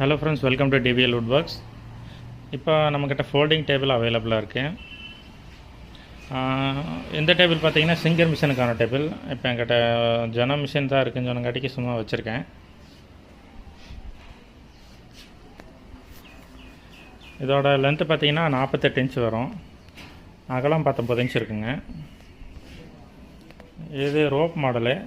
Hello friends, welcome to TVL would works. இப்போ நம்மக்கிட்ட folding table அவைலபிளாக இருக்குது. இந்த டேபிள் பார்த்தீங்கன்னா சிங்கர் மிஷினுக்கான டேபிள். இப்போ என்கிட்ட ஜன மிஷின் தான் இருக்குன்னு சொன்னங்காட்டிக்கு சும்மா வச்சுருக்கேன். இதோட லென்த்து பார்த்தீங்கன்னா 48 இன்ச் வரும், அகலம் 19 இன்ச் இருக்குங்க. இது ரோப் மாடலு.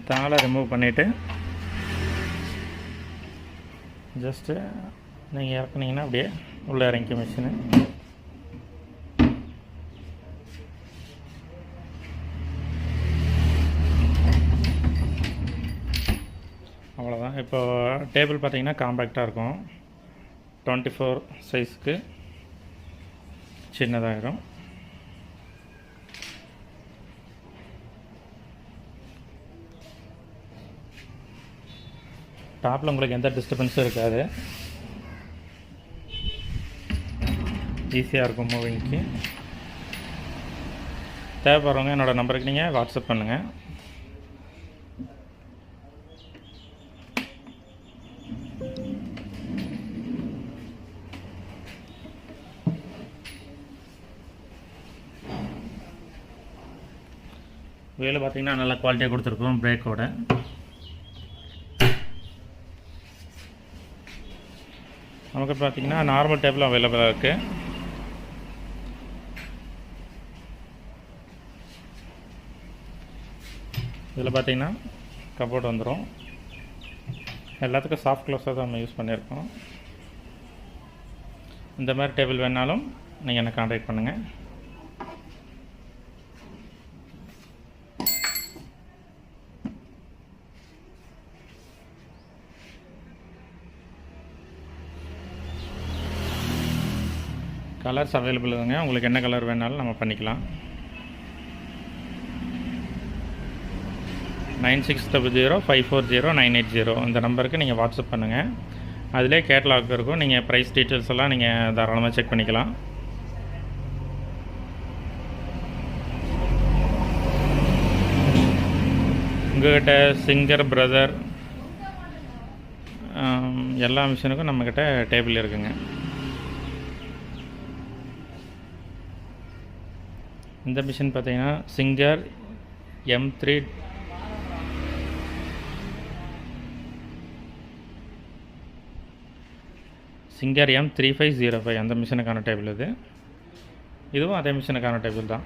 தாளை ரிமூவ் பண்ணிவிட்டு ஜஸ்ட்டு நீங்கள் இறக்குனீங்கன்னா அப்படியே உள்ளே இறங்கி மிஷினு. அவ்வளோதான். இப்போ டேபிள் பார்த்தீங்கன்னா காம்பேக்டாக இருக்கும். 24 சைஸ்க்கு சின்னதாகிடும். டாப்பில் உங்களுக்கு எந்த டிஸ்டர்பன்ஸும் இருக்காது, ஈஸியாக இருக்கும் மூவிங்க்கு. தேவைப்படுறவங்க என்னோடய நம்பருக்கு நீங்கள் வாட்ஸ்அப் பண்ணுங்கள். வீல் பார்த்திங்கன்னா நல்லா குவாலிட்டியாக கொடுத்துருக்கோம் பிரேக்கோட. நமக்கு பார்த்திங்கன்னா நார்மல் டேபிள் அவைலபிளாக இருக்குது. இதில் பார்த்திங்கன்னா கபோர்டு வந்துடும். எல்லாத்துக்கும் சாஃப்ட் க்ளோஸாக தான் நம்ம யூஸ் பண்ணியிருக்கோம். இந்த மாதிரி டேபிள் வேணாலும் நீங்கள் என்னை கான்டாக்ட் பண்ணுங்கள். கலர்ஸ் அவைலபிள் இருக்குங்க. உங்களுக்கு என்ன கலர் வேணாலும் நம்ம பண்ணிக்கலாம். 9600540980 இந்த நம்பருக்கு நீங்கள் வாட்ஸ்அப் பண்ணுங்கள். அதிலே கேட்லாக் இருக்கும். நீங்கள் ப்ரைஸ் டீட்டெயில்ஸ் எல்லாம் நீங்கள் தாராளமாக செக் பண்ணிக்கலாம். உங்கள்கிட்ட சிங்கர், பிரதர் எல்லா மிஷினுக்கும் நம்மக்கிட்ட டேபிள் இருக்குங்க. இந்த மிஷின் பார்த்தீங்கன்னா சிங்கர் M3 சிங்கர் M3505 அந்த மிஷினுக்கான டேபிள் இது. இதுவும் அதே மிஷினுக்கான டேபிள் தான்.